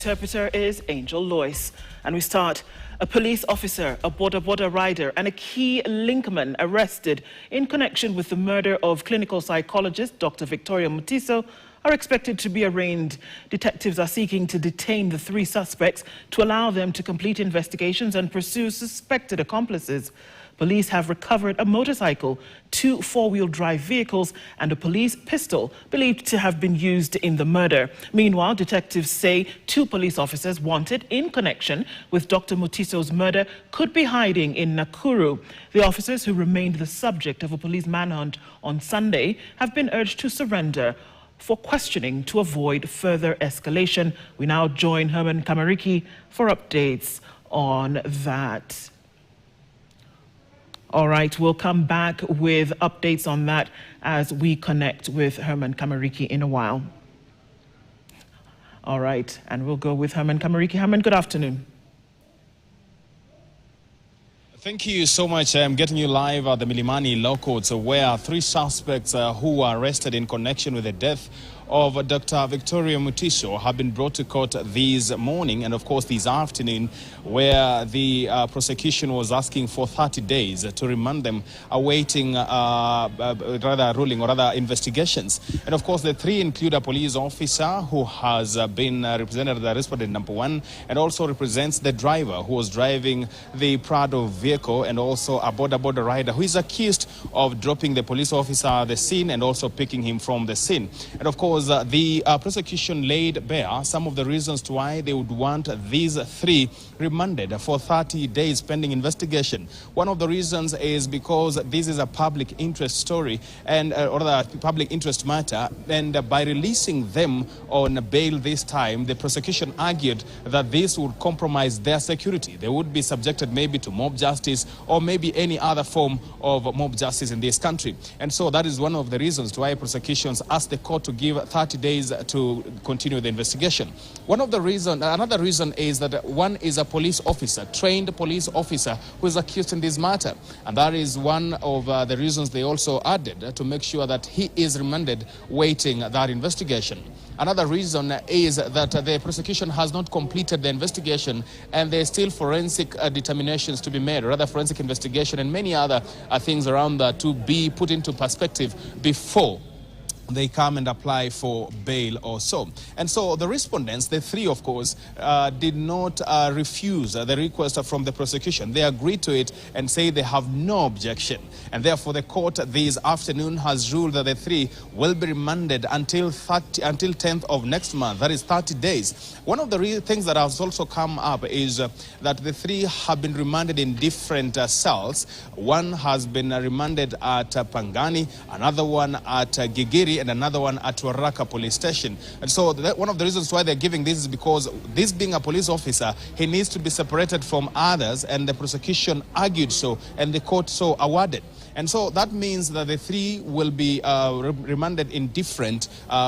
Interpreter is Angel Lois. And we start. A police officer, a boda rider, and a key linkman arrested in connection with the murder of clinical psychologist Dr. Victoria Mutiso are expected to be arraigned. Detectives are seeking to detain the three suspects to allow them to complete investigations and pursue suspected accomplices. Police have recovered a motorcycle, 2 four-wheel drive vehicles, and a police pistol believed to have been used in the murder. Meanwhile, detectives say 2 police officers wanted in connection with Dr. Mutiso's murder could be hiding in Nakuru. The officers, who remained the subject of a police manhunt on Sunday, have been urged to surrender for questioning to avoid further escalation. We now join Herman Kamariki for updates on that. All right, we'll come back with updates on that as we connect with Herman Kamariki in a while. All right, and we'll go with Herman Kamariki. Herman, good afternoon. Thank you so much. I'm getting you live at the Milimani Law Courts, where 3 suspects who were arrested in connection with the death of Dr. Victoria Mutiso have been brought to court this morning and, of course, this afternoon, where the prosecution was asking for 30 days to remand them, awaiting ruling or other investigations. And, of course, the 3 include a police officer who has been represented as respondent number 1 and also represents the driver who was driving the Prado vehicle, and also a boda rider who is accused of dropping the police officer at the scene and also picking him from the scene. And, of course, the prosecution laid bare some of the reasons why they would want these 3 remanded for 30 days pending investigation. One of the reasons is because this is a public interest story and or the public interest matter, and by releasing them on bail this time, the prosecution argued that this would compromise their security. They would be subjected maybe to mob justice or maybe any other form of mob justice in this country. And so that is one of the reasons why prosecutions asked the court to give 30 days to continue the investigation. Another reason is that one is a police officer, trained police officer, who is accused in this matter. And that is one of the reasons they also added to make sure that he is remanded, waiting that investigation. Another reason is that the prosecution has not completed the investigation and there are still forensic determinations to be made, or rather forensic investigation and many other things around that to be put into perspective before they come and apply for bail or so. And so the respondents, the 3 of course, did not refuse the request from the prosecution. They agreed to it and say they have no objection. And therefore the court this afternoon has ruled that the 3 will be remanded until 10th of next month, that is 30 days. One of the things that has also come up is that the 3 have been remanded in different cells. One has been remanded at Pangani, another one at Gigiri, and another one at Waraka police station. And so one of the reasons why they're giving this is because this being a police officer, he needs to be separated from others, and the prosecution argued so and the court so awarded. And so that means that the 3 will be remanded in different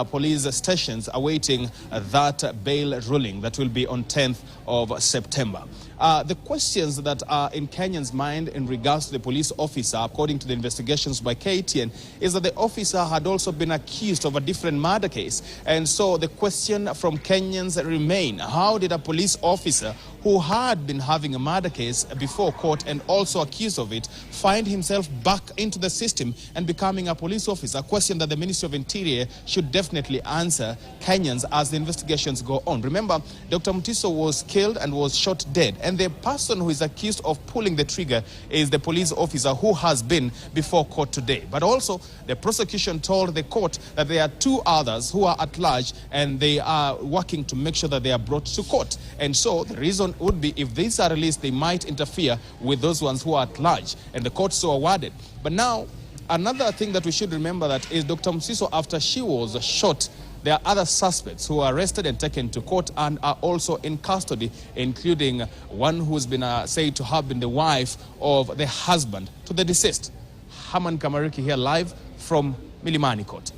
police stations awaiting that bail ruling that will be on 10th of September. The questions that are in Kenyans' mind in regards to the police officer, according to the investigations by KTN, is that the officer had also been accused of a different murder case. And so the question from Kenyans remain: how did a police officer who had been having a murder case before court and also accused of it find himself back into the system and becoming a police officer? A question that the Ministry of Interior should definitely answer Kenyans as the investigations go on. Remember, Dr. Mutiso was killed and was shot dead, and the person who is accused of pulling the trigger is the police officer who has been before court today. But also, the prosecution told the court that there are 2 others who are at large and they are working to make sure that they are brought to court. And so the reason would be, if these are released, they might interfere with those ones who are at large, and the court so awarded. But now, another thing that we should remember that is Dr. Mutiso, after she was shot, there are other suspects who are arrested and taken to court and are also in custody, including one who's been said to have been the wife of the husband to the deceased. Herman Kamariki here live from Milimani Court.